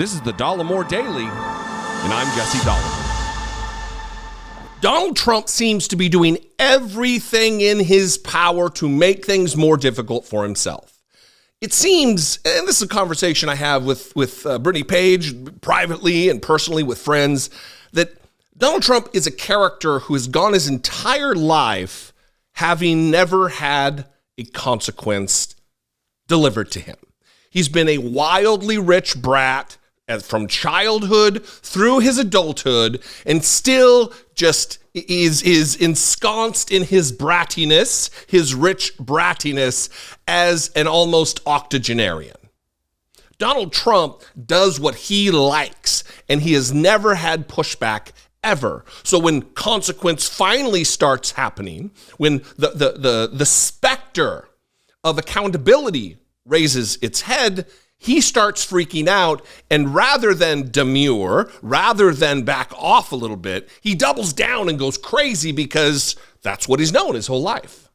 This is the Dollemore Daily, and I'm Jesse Dollemore. Donald Trump seems to be doing everything in his power to make things more difficult for himself. It seems, and this is a conversation I have with Brittany Page, privately and personally with friends, that Donald Trump is a character who has gone his entire life having never had a consequence delivered to him. He's been a wildly rich brat from childhood through his adulthood, and still just is ensconced in his brattiness, his rich brattiness, as an almost octogenarian. Donald Trump does what he likes, and he has never had pushback ever. So when consequence finally starts happening, when the specter of accountability raises its head, he starts freaking out, and rather than demur, rather than back off a little bit, he doubles down and goes crazy because that's what he's known his whole life.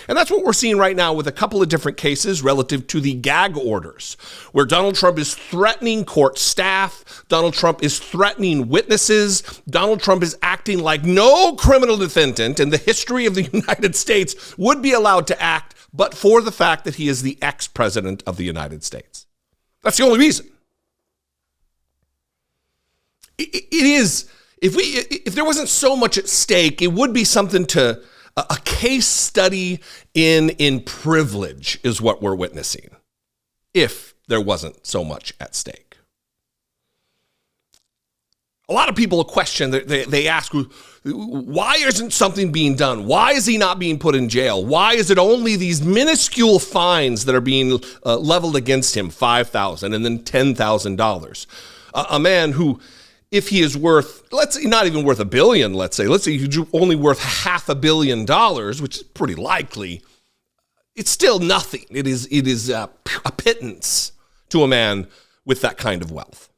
And that's what we're seeing right now with a couple of different cases relative to the gag orders, where Donald Trump is threatening court staff, Donald Trump is threatening witnesses, Donald Trump is acting like no criminal defendant in the history of the United States would be allowed to act, but for the fact that he is the ex-president of the United States. That's the only reason. It is, if there wasn't so much at stake, it would be something to, a case study in privilege is what we're witnessing, if there wasn't so much at stake. A lot of people question, they ask, why isn't something being done? Why is he not being put in jail? Why is it only these minuscule fines that are being leveled against him, $5,000 and then $10,000? A man who, if he is worth, let's say not even worth $1 billion, let's say he's only worth $500 million, which is pretty likely, it's still nothing. It is a pittance to a man with that kind of wealth.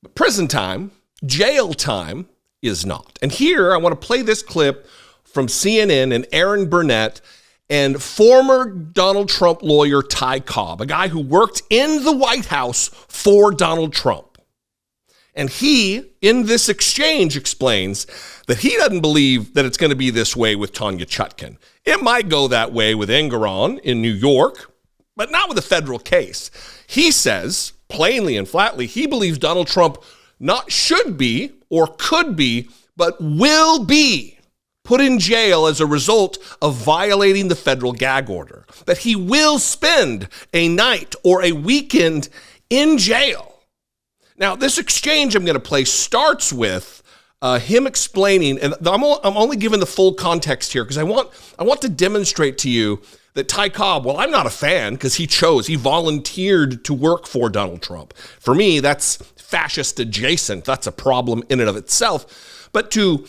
But prison time, jail time, is not. And here I want to play this clip from CNN and Erin Burnett and former Donald Trump lawyer Ty Cobb, a guy who worked in the White House for Donald Trump. And he, in this exchange, explains that he doesn't believe that it's going to be this way with Tanya Chutkan. It might go that way with Engoron in New York, but not with a federal case. He says, plainly and flatly, he believes Donald Trump not should be or could be, but will be put in jail as a result of violating the federal gag order. That he will spend a night or a weekend in jail. Now, this exchange I'm going to play starts with him explaining, and I'm only giving the full context here because I want to demonstrate to you that Ty Cobb, well, I'm not a fan because he volunteered to work for Donald Trump. For me, that's fascist adjacent. That's a problem in and of itself. But to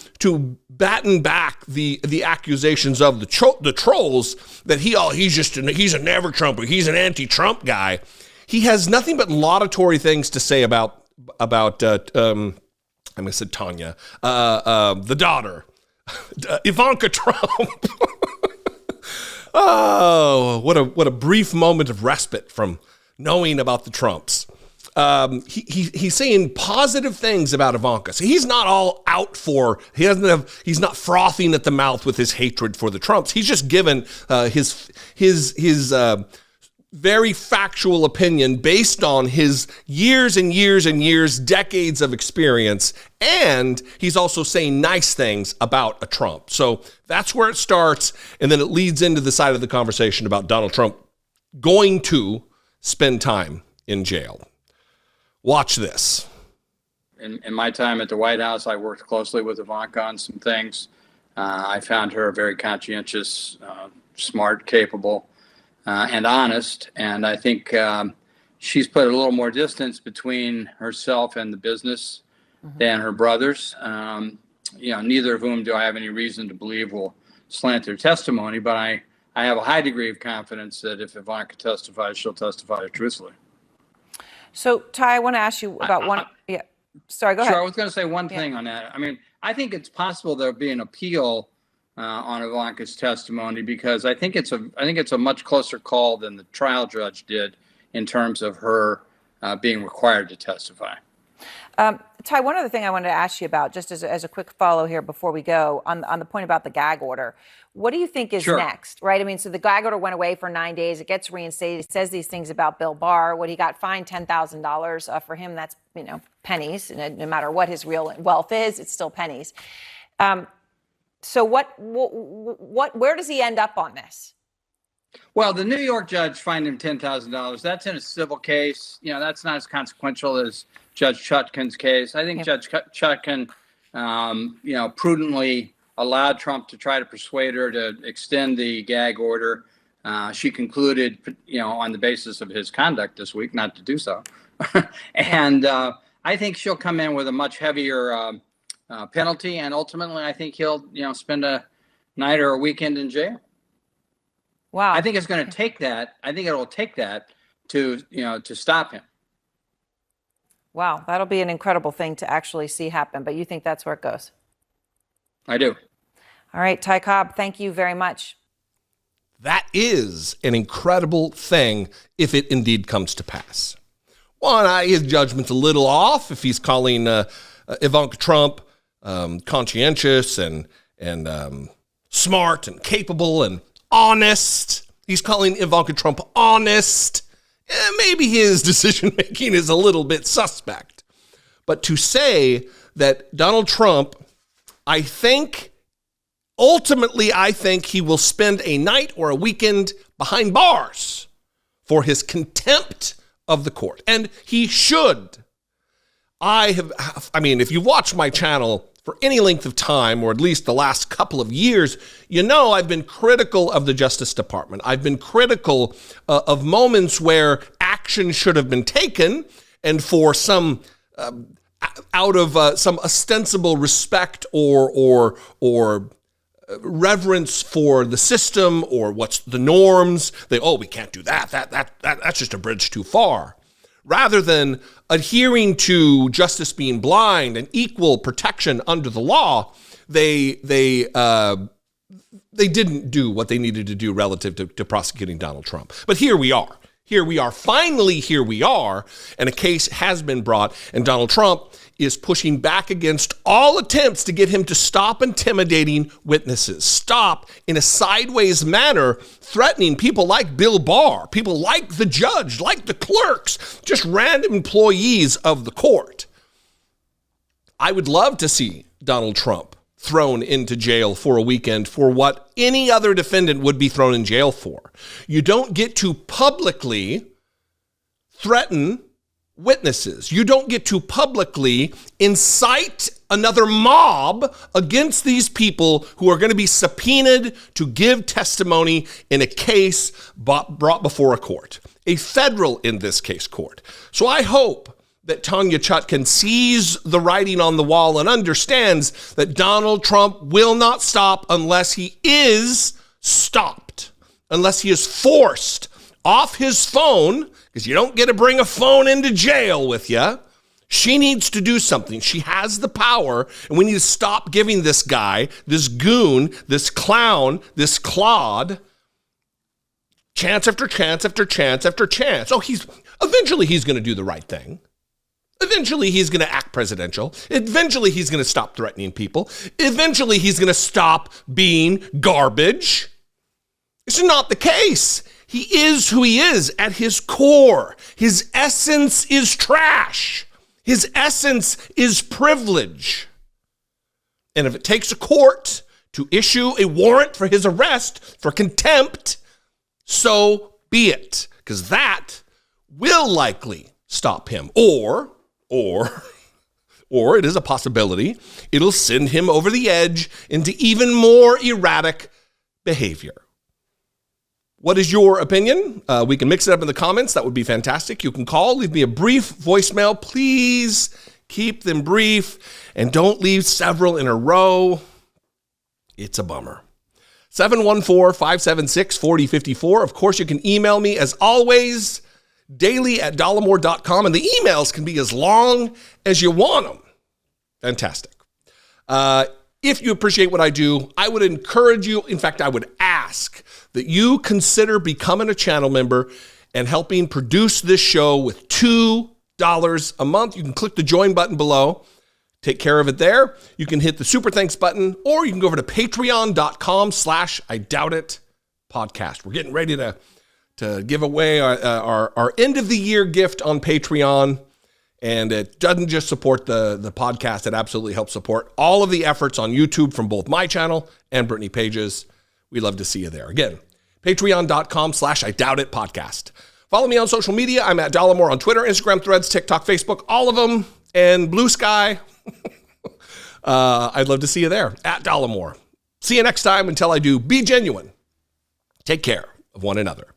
batten back the accusations of the trolls that he's a never Trumper, he's an anti-Trump guy. He has nothing but laudatory things to say about I said Tanya, the daughter, Ivanka Trump. Oh, what a brief moment of respite from knowing about the Trumps. He's saying positive things about Ivanka. So he's not all out for, he's not frothing at the mouth with his hatred for the Trumps. He's just given his very factual opinion based on his years and years and years, decades of experience. And he's also saying nice things about a Trump. So that's where it starts. And then it leads into the side of the conversation about Donald Trump going to spend time in jail. Watch this. In my time at the White House, I worked closely with Ivanka on some things. I found her very conscientious, smart, capable, and honest. And I think she's put a little more distance between herself and the business than her brothers. Neither of whom do I have any reason to believe will slant their testimony, but I have a high degree of confidence that if Ivanka testifies, she'll testify truthfully. So, Ty, I want to ask you about one. Yeah, sorry, go ahead. Sure, I was going to say one thing on that. I mean, I think it's possible there'll be an appeal on Ivanka's testimony because I think it's a much closer call than the trial judge did in terms of her being required to testify. Ty, one other thing I wanted to ask you about, just as a quick follow here before we go, on the point about the gag order. What do you think is next, right? I mean, so the gag order went away for 9 days. It gets reinstated. It says these things about Bill Barr. What he got fined $10,000 for him. That's, pennies. No matter what his real wealth is, it's still pennies. So where does he end up on this? Well, the New York judge fined him $10,000. That's in a civil case. That's not as consequential as Judge Chutkan's case. I think Judge Chutkan, prudently allowed Trump to try to persuade her to extend the gag order. She concluded, on the basis of his conduct this week, not to do so. And I think she'll come in with a much heavier penalty, and ultimately, I think he'll, spend a night or a weekend in jail. Wow. I think it's going to take that. I think it will take that to stop him. Wow, that'll be an incredible thing to actually see happen. But you think that's where it goes? I do. All right, Ty Cobb, thank you very much. That is an incredible thing if it indeed comes to pass. One, his judgment's a little off if he's calling Ivanka Trump conscientious and smart and capable and honest. He's calling Ivanka Trump honest. Maybe his decision-making is a little bit suspect. But to say that Donald Trump, ultimately I think he will spend a night or a weekend behind bars for his contempt of the court. And he should. If you watch my channel for any length of time, or at least the last couple of years, I've been critical of the Justice Department. I've been critical of moments where action should have been taken, and for some out of some ostensible respect or reverence for the system or what's the norms, we can't do that. That's just a bridge too far. Rather than adhering to justice being blind and equal protection under the law, they didn't do what they needed to do relative to prosecuting Donald Trump. But here we are. Finally, here we are, and a case has been brought, and Donald Trump is pushing back against all attempts to get him to stop intimidating witnesses, stop in a sideways manner threatening people like Bill Barr, people like the judge, like the clerks, just random employees of the court. I would love to see Donald Trump thrown into jail for a weekend for what any other defendant would be thrown in jail for. You don't get to publicly threaten witnesses. You don't get to publicly incite another mob against these people who are going to be subpoenaed to give testimony in a case brought before a court, a federal, in this case, court. So I hope that Tanya Chutkan sees the writing on the wall and understands that Donald Trump will not stop unless he is stopped, unless he is forced off his phone, because you don't get to bring a phone into jail with you. She needs to do something. She has the power, and we need to stop giving this guy, this goon, this clown, this clod, chance after chance after chance after chance. Eventually he's going to do the right thing. Eventually, he's going to act presidential. Eventually, he's going to stop threatening people. Eventually, he's going to stop being garbage. This is not the case. He is who he is at his core. His essence is trash. His essence is privilege. And if it takes a court to issue a warrant for his arrest for contempt, so be it. Because that will likely stop him. Or it is a possibility, it'll send him over the edge into even more erratic behavior. What is your opinion? We can mix it up in the comments. That would be fantastic. You can call, leave me a brief voicemail. Please keep them brief and don't leave several in a row. It's a bummer. 714-576-4054. Of course, you can email me as always, daily@dollemore.com, and the emails can be as long as you want them. Fantastic. If you appreciate what I do, I would encourage you, in fact, I would ask that you consider becoming a channel member and helping produce this show with $2 a month. You can click the join button below. Take care of it there. You can hit the super thanks button, or you can go over to patreon.com/IDoubtIt podcast. We're getting ready to give away our end of the year gift on Patreon. And it doesn't just support the podcast, it absolutely helps support all of the efforts on YouTube from both my channel and Brittany Page's. We love to see you there. Again, patreon.com/IDoubtIt podcast. Follow me on social media. I'm at Dollemore on Twitter, Instagram, Threads, TikTok, Facebook, all of them, and Blue Sky. I'd love to see you there at Dollemore. See you next time. Until I do, be genuine. Take care of one another.